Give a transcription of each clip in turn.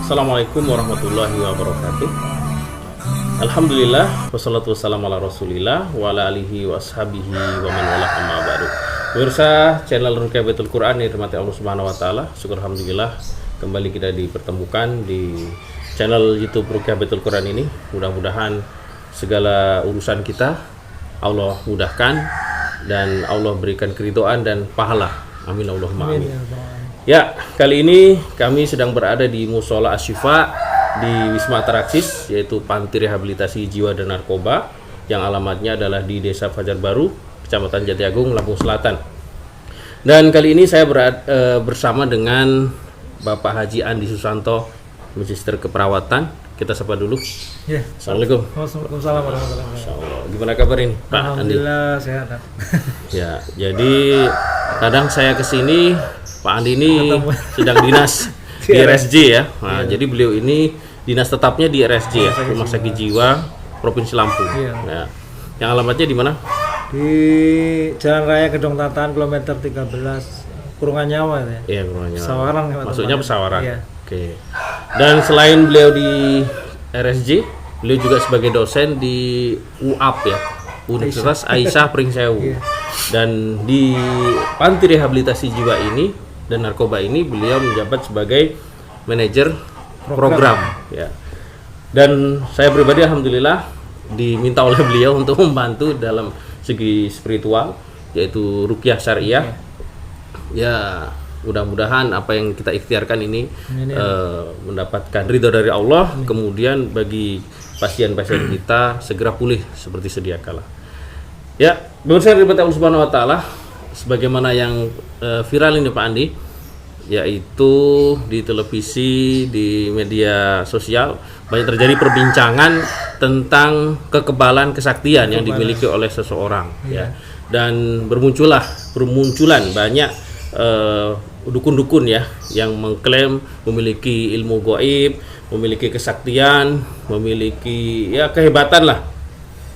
Assalamualaikum warahmatullahi wabarakatuh. Alhamdulillah, wassalatu wassalamu ala rasulillah wa ala alihi wa ashabihi wa man wala amma ba'du. Pemirsa channel Ruqyah Baitul Quran yang dirahmati Allah Subhanahu wa taala, syukur alhamdulillah kembali kita dipertemukan di channel YouTube Ruqyah Baitul Quran ini. Mudah-mudahan segala urusan kita Allah mudahkan dan Allah berikan keridhaan dan pahala. Amin Allahumma amin. Ya, kali ini kami sedang berada di Mushola Asy-Syifa di Wisma Ataraxis, yaitu Panti Rehabilitasi Jiwa dan Narkoba yang alamatnya adalah di Desa Fajar Baru, Kecamatan Jati Agung, Lampung Selatan. Dan kali ini saya bersama dengan Bapak Haji Andi Susanto, Magister Keperawatan. Kita sapa dulu. Ya. Assalamualaikum. Waalaikumsalam warahmatullahi wabarakatuh. Gimana kabar ini, Pak Andi? Alhamdulillah sehat. Ya, jadi kadang saya kesini Pak Andi ini sedang dinas di RSJ ya. Nah, jadi beliau ini dinas tetapnya di RSJ ya, Rumah Sakit Jiwa Provinsi Lampung. Ya. Yang alamatnya di mana? Di Jalan Raya Gedong Tatan kilometer 13 Kurungan Nyawa ya. Iya, Kurungan Nyawa. Pesawaran. Maksudnya Pesawaran. Iya. Oke. Dan selain beliau di RSJ, beliau juga sebagai dosen di UAP ya, Universitas Aisyah Pringsewu. Iya. Dan di Panti Rehabilitasi Jiwa ini dan Narkoba ini beliau menjabat sebagai manajer program ya. Dan saya pribadi alhamdulillah diminta oleh beliau untuk membantu dalam segi spiritual, yaitu ruqyah syariah. Ya, mudah-mudahan apa yang kita ikhtiarkan ini mendapatkan ridho dari Allah. Kemudian bagi pasien-pasien kita segera pulih seperti sedia kala. Ya, pemirsa yang dirahmati Allah Subhanahu wa taala, sebagaimana yang viral ini Pak Andi, yaitu di televisi, di media sosial banyak terjadi perbincangan tentang kekebalan kesaktian yang dimiliki oleh seseorang ya. Dan bermunculan banyak dukun-dukun ya yang mengklaim memiliki ilmu gaib, memiliki kesaktian, memiliki ya kehebatan lah.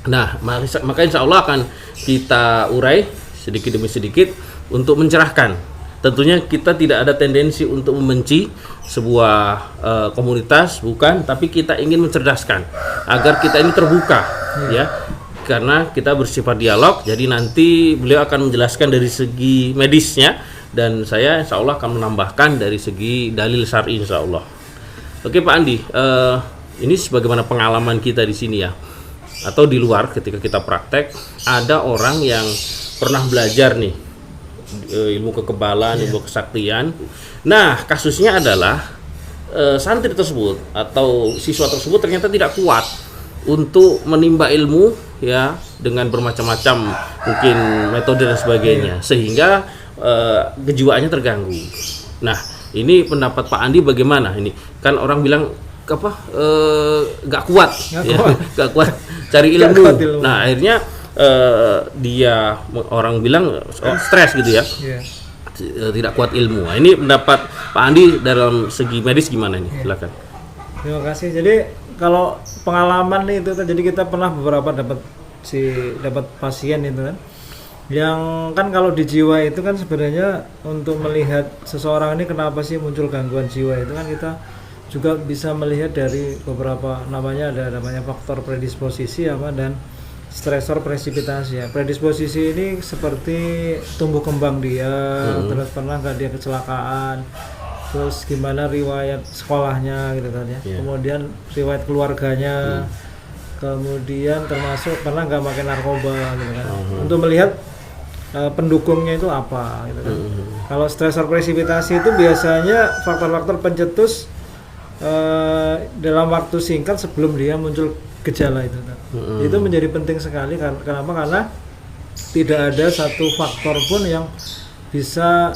Nah, maka insya Allah akan kita urai sedikit demi sedikit untuk mencerahkan. Tentunya kita tidak ada tendensi untuk membenci sebuah komunitas, bukan, tapi kita ingin mencerdaskan agar kita ini terbuka ya. Karena kita bersifat dialog, jadi nanti beliau akan menjelaskan dari segi medisnya dan saya insya Allah akan menambahkan dari segi dalil syar'i insya Allah. Oke Pak Andi, ini sebagaimana pengalaman kita di sini ya, atau di luar ketika kita praktek, ada orang yang pernah belajar nih ilmu kekebalan, ilmu kesaktian. Nah, kasusnya adalah santri tersebut atau siswa tersebut ternyata tidak kuat untuk menimba ilmu ya dengan bermacam-macam mungkin metode dan sebagainya, sehingga kejiwaannya terganggu. Nah, ini pendapat Pak Andi bagaimana? Ini kan orang bilang apa gak kuat cari ilmu. Nah, akhirnya dia orang bilang stres gitu ya, tidak kuat ilmu. Nah, ini pendapat Pak Andi dalam segi medis gimana nih? Silakan. Terima kasih. Jadi kalau pengalaman itu kan, jadi kita pernah beberapa dapat pasien itu kan, yang kan kalau di jiwa itu kan sebenarnya untuk melihat seseorang ini kenapa sih muncul gangguan jiwa itu kan kita juga bisa melihat dari beberapa namanya faktor predisposisi apa dan stresor presipitasi ya. Predisposisi ini seperti tumbuh kembang dia, terus pernah nggak dia kecelakaan, terus gimana riwayat sekolahnya gitu kan ya. Kemudian riwayat keluarganya, kemudian termasuk pernah nggak pakai narkoba gitu kan. Untuk melihat pendukungnya itu apa gitu kan. Kalau stresor presipitasi itu biasanya faktor-faktor pencetus dalam waktu singkat sebelum dia muncul gejala itu. Itu menjadi penting sekali. Kenapa? Karena tidak ada satu faktor pun yang bisa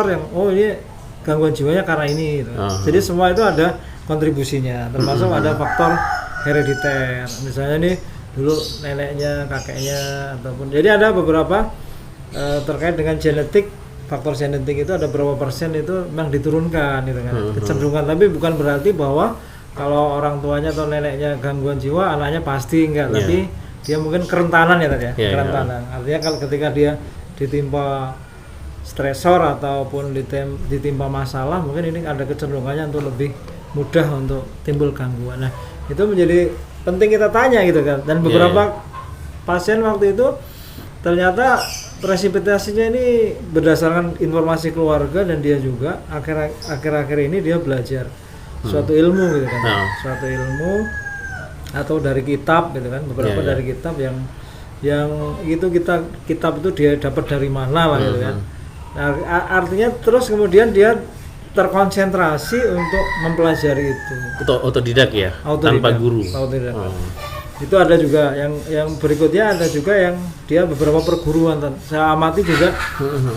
yang ini gangguan jiwanya karena ini gitu. Jadi semua itu ada kontribusinya, termasuk ada faktor herediter. Misalnya nih dulu neneknya, kakeknya ataupun jadi ada beberapa terkait dengan genetik. Faktor genetik itu ada berapa persen itu memang diturunkan gitu kan, kecenderungan. Tapi bukan berarti bahwa kalau orang tuanya atau neneknya gangguan jiwa, anaknya pasti enggak. Tapi dia mungkin kerentanan ya tadi ya, kerentanan. Artinya kalau ketika dia ditimpa stresor ataupun ditimpa masalah, mungkin ini ada kecenderungannya untuk lebih mudah untuk timbul gangguan. Nah, itu menjadi penting kita tanya gitu kan. Dan beberapa pasien waktu itu ternyata presipitasinya ini berdasarkan informasi keluarga, dan dia juga akhir-akhir ini dia belajar suatu ilmu gitu kan. Suatu ilmu atau dari kitab gitu kan, beberapa dari kitab yang itu kitab itu dia dapat dari mana lah gitu kan. Nah, artinya terus kemudian dia terkonsentrasi untuk mempelajari itu. Otodidak ya, tanpa guru. Itu ada juga yang berikutnya, ada juga yang dia beberapa perguruan. Saya amati juga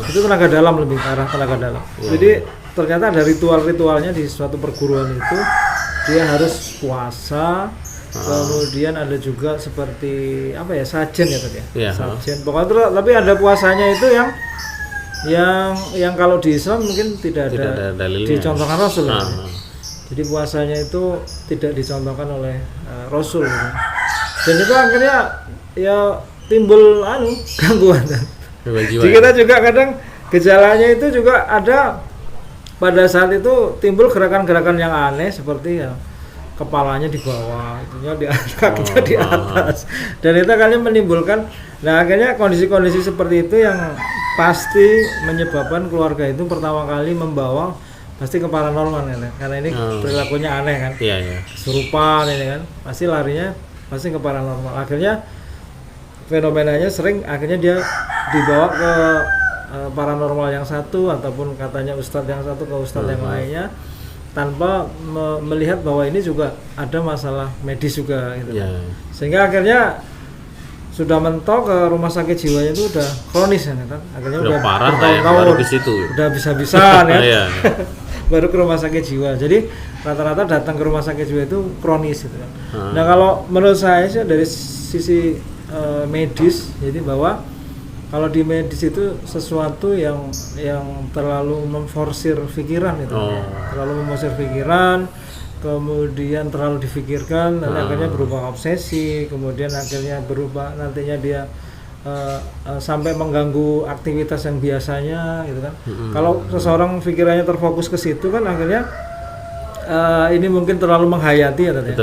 itu tenaga dalam, lebih ke arah tenaga dalam. Jadi ternyata ada ritual-ritualnya di suatu perguruan itu, dia harus puasa. Kemudian ada juga seperti apa ya, sajen ya tadi ya, sajen. Pokoknya tapi ada puasanya itu yang kalau di Islam mungkin tidak ada dicontohkan Rasul. Jadi puasanya itu tidak dicontohkan oleh Rasul. Dan itu akhirnya ya timbul gangguan. Jadi kita juga kadang gejalanya itu juga ada pada saat itu timbul gerakan-gerakan yang aneh seperti ya kepalanya di bawah, itunya di atas, kakinya di atas, dan itu akhirnya menimbulkan. Nah, akhirnya kondisi-kondisi seperti itu yang pasti menyebabkan keluarga itu pertama kali membawa pasti ke paranormal kan, karena ini perilakunya aneh kan, kesurupan ini kan, pasti larinya pasti ke paranormal. Akhirnya fenomenanya sering akhirnya dia dibawa ke paranormal yang satu, ataupun katanya ustadz yang satu ke ustadz yang lainnya, tanpa melihat bahwa ini juga ada masalah medis juga gitu. Sehingga akhirnya sudah mentok ke rumah sakit jiwanya itu udah kronis kan, akhirnya udah parah baru ke situ. Udah bisa-bisaan ya. Baru ke rumah sakit jiwa. Jadi rata-rata datang ke rumah sakit jiwa itu kronis gitu kan. Nah, kalau menurut saya sih dari sisi medis, jadi bahwa kalau di medis itu sesuatu yang terlalu memforsir pikiran itu, terlalu memforsir pikiran, kemudian terlalu difikirkan, dan akhirnya berubah obsesi, kemudian akhirnya berubah nantinya dia sampai mengganggu aktivitas yang biasanya, gitu kan. Kalau seseorang pikirannya terfokus ke situ kan akhirnya ini mungkin terlalu menghayati ya tadi.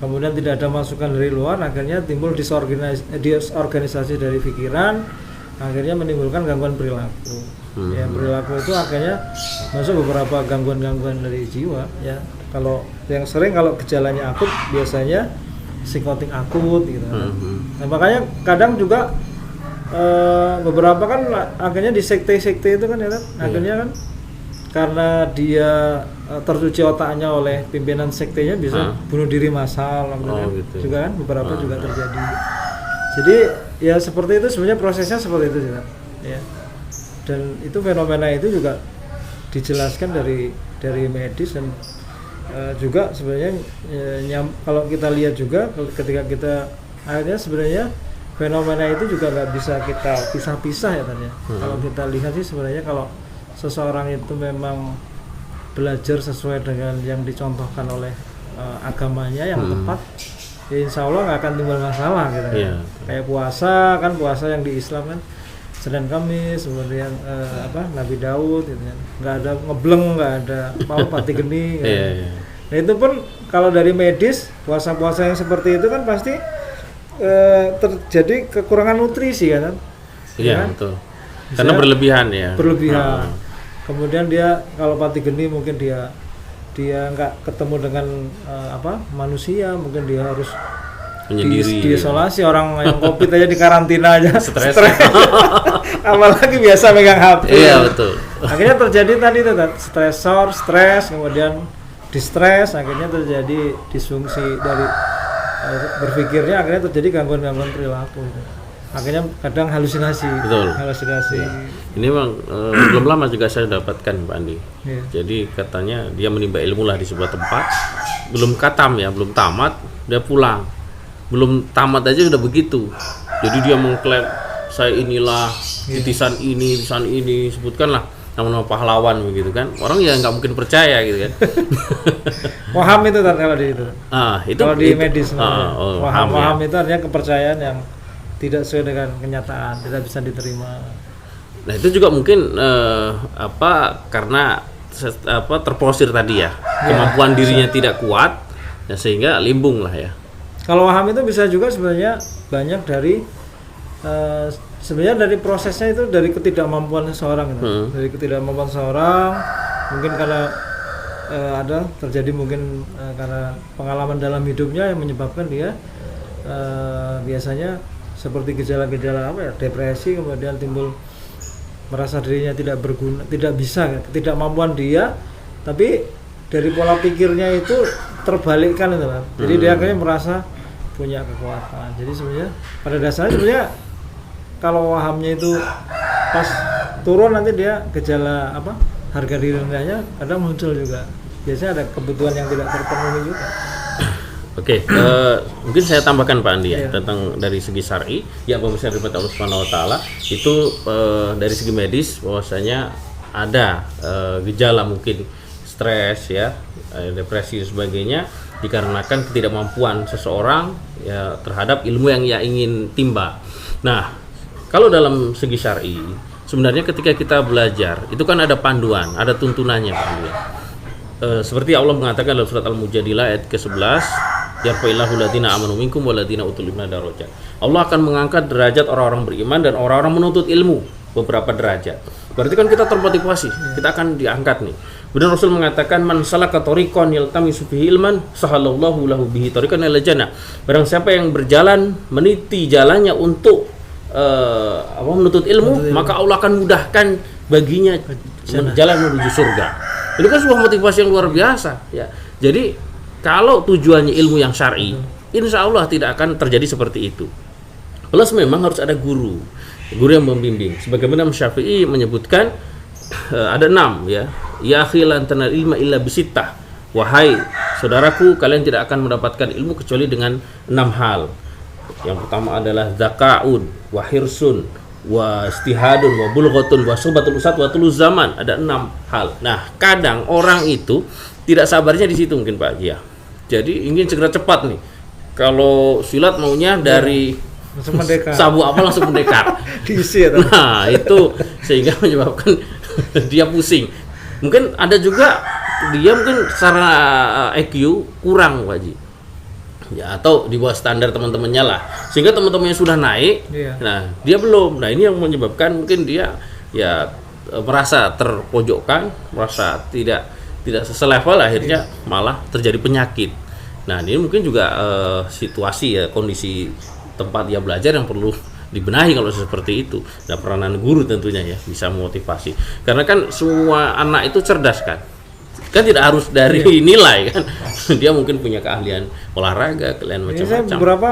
Kemudian tidak ada masukan dari luar, akhirnya timbul disorganisasi dari pikiran. Akhirnya menimbulkan gangguan perilaku. Ya, perilaku itu akhirnya masuk beberapa gangguan-gangguan dari jiwa ya. Kalau yang sering kalau gejalanya akut biasanya psikotik akut gitu. Nah, makanya kadang juga beberapa kan akhirnya di sekte-sekte itu kan ya, akhirnya kan karena dia tercuci otaknya oleh pimpinan sektenya bisa bunuh diri massal gitu. Juga kan beberapa juga terjadi. Jadi ya seperti itu sebenarnya, prosesnya seperti itu juga ya. Dan itu fenomena itu juga dijelaskan dari medis, dan juga sebenarnya kalau kita lihat juga ketika kita akhirnya sebenarnya fenomena itu juga nggak bisa kita pisah-pisah ya tanya. Kalau kita lihat sih sebenarnya kalau seseorang itu memang belajar sesuai dengan yang dicontohkan oleh agamanya yang tepat, ya insya Allah nggak akan timbul masalah gitu. Kayak puasa kan, puasa yang di Islam kan Senin Kamis, kemudian Nabi Daud gitu kan, nggak ada ngebleng, nggak ada pati geni kan. Nah itu pun kalau dari medis, puasa-puasa yang seperti itu kan pasti terjadi kekurangan nutrisi kan. Iya kan? Betul. Karena berlebihan ya. Berlebihan. Kemudian dia kalau pati geni mungkin dia nggak ketemu dengan manusia, mungkin dia harus diisolasi. Orang yang COVID aja di karantina aja stres. Apalagi biasa megang HP. Iya betul. Akhirnya terjadi tadi itu stres, kemudian distres, akhirnya terjadi disfungsi dari berpikirnya, akhirnya terjadi gangguan-gangguan perilaku. Akhirnya kadang halusinasi. Betul. Halusinasi. Ini memang belum lama juga saya dapatkan Pak Andi. Jadi katanya dia menimba ilmu lah di sebuah tempat, belum katam ya, belum tamat, dia pulang. Belum tamat aja udah begitu. Jadi dia mengklaim saya inilah titisan ini, sebutkanlah nama-nama pahlawan begitu kan. Orang ya nggak mungkin percaya gitu kan. Waham itu kan kalau di itu. Itu kalau di medis. Waham ya. itu artinya kepercayaan yang tidak sesuai dengan kenyataan, tidak bisa diterima. Nah itu juga mungkin karena terporsir tadi ya, kemampuan dirinya tidak kuat, ya, sehingga limbung lah ya. Kalau waham itu bisa juga sebenarnya banyak dari sebenarnya dari prosesnya itu dari ketidakmampuan seseorang gitu. Dari ketidakmampuan seseorang mungkin karena ada terjadi mungkin karena pengalaman dalam hidupnya yang menyebabkan dia biasanya seperti gejala-gejala depresi, kemudian timbul merasa dirinya tidak berguna, tidak bisa, ketidakmampuan dia, tapi dari pola pikirnya itu terbalikkan itu kan. Jadi dia akhirnya merasa punya kekuatan. Jadi sebenarnya pada dasarnya sebenarnya kalau wahamnya itu pas turun nanti dia gejala harga diri rendahnya kadang muncul juga. Biasanya ada kebutuhan yang tidak terpenuhi juga. Oke, mungkin saya tambahkan Pak Andi ya, tentang dari segi syar'i yang pemirsa dari Allah Subhanahu wa taala itu dari segi medis bahwasanya ada gejala mungkin stres ya, depresi dan sebagainya dikarenakan ketidakmampuan seseorang ya terhadap ilmu yang ia ingin timba. Nah, kalau dalam segi syar'i sebenarnya ketika kita belajar itu kan ada panduan, ada tuntunannya Pak Andi. Seperti Allah mengatakan dalam surat Al-Mujadilah ayat ke-11, yarfa'illahu alladziina aamanu minkum walladziina utul ilma darajat. Allah akan mengangkat derajat orang-orang beriman dan orang-orang menuntut ilmu beberapa derajat. Berarti kan kita termotivasi, kita akan diangkat nih. Kemudian Rasul mengatakan man salaka tariqan yaltamisu fihi ilman sahalallahu lahu bihi tariqan ilal jannah. Barang siapa yang berjalan meniti jalannya untuk menuntut ilmu, maka Allah akan mudahkan baginya jalan menuju surga. Ini kan sebuah motivasi yang luar biasa ya. Jadi kalau tujuannya ilmu yang syar'i, insya Allah tidak akan terjadi seperti itu. Plus memang harus ada guru yang membimbing. Sebagaimana Syafi'i menyebutkan ada 6 ya. Ya akhi lan tanal ilma illa bisittah. Wahai saudaraku, kalian tidak akan mendapatkan ilmu kecuali dengan 6 hal. Yang pertama adalah zakaun, wa hirsun, wa istihadun, wa bulghatun, wa subatul usat, wa tuluz zaman. Ada 6 hal. Nah, kadang orang itu tidak sabarnya di situ mungkin Pak Haji ya. Jadi ingin segera cepat nih. Kalau silat maunya dari langsung mendekat. Sabu apa langsung mendekat. Diisi ya. Nah, itu sehingga menyebabkan dia pusing. Mungkin ada juga dia mungkin secara IQ kurang Pak Haji. Ya, atau di bawah standar teman-temannya lah. Sehingga teman-temannya sudah naik. Nah, dia belum. Nah, ini yang menyebabkan mungkin dia ya merasa terpojokkan, merasa tidak selevel, akhirnya malah terjadi penyakit. Nah, ini mungkin juga situasi ya, kondisi tempat dia belajar yang perlu dibenahi kalau seperti itu. Dan peranan guru tentunya ya bisa memotivasi. Karena kan semua anak itu cerdas kan tidak harus dari nilai kan. Dia mungkin punya keahlian olahraga, keahlian macam-macam. Saya beberapa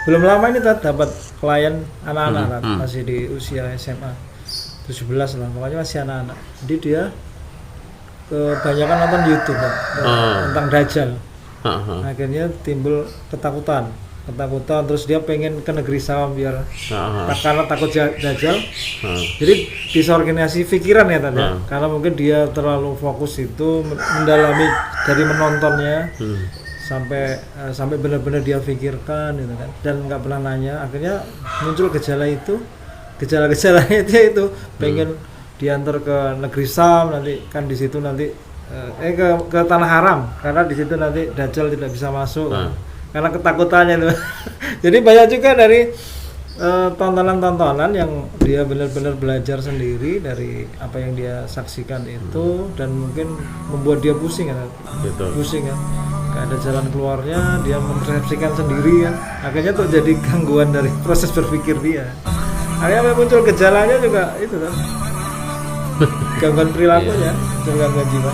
belum lama ini dapat klien anak-anak masih di usia SMA 17 lah, pokoknya masih anak-anak. Jadi dia kebanyakan nonton YouTube tentang Dajjal. Akhirnya timbul ketakutan, terus dia pengen ke negeri Syam biar karena takut Dajjal. Jadi disorganisasi pikiran ya tadi. Karena mungkin dia terlalu fokus itu mendalami dari menontonnya sampai benar-benar dia pikirkan gitu kan, dan nggak pernah nanya. Akhirnya muncul gejala-gejalanya dia itu pengen diantar ke negeri Syam, nanti kan di situ nanti ke tanah haram karena di situ nanti Dajjal tidak bisa masuk karena ketakutannya itu. Jadi banyak juga dari tontonan-tontonan yang dia benar-benar belajar sendiri dari apa yang dia saksikan itu, dan mungkin membuat dia pusing kan, pusing kan, gak ada jalan keluarnya, dia mempersepsikan sendiri kan, akhirnya tuh jadi gangguan dari proses berpikir dia. Akhirnya muncul gejalanya juga itu kan, gangguan perilakunya, gangguan jiwa.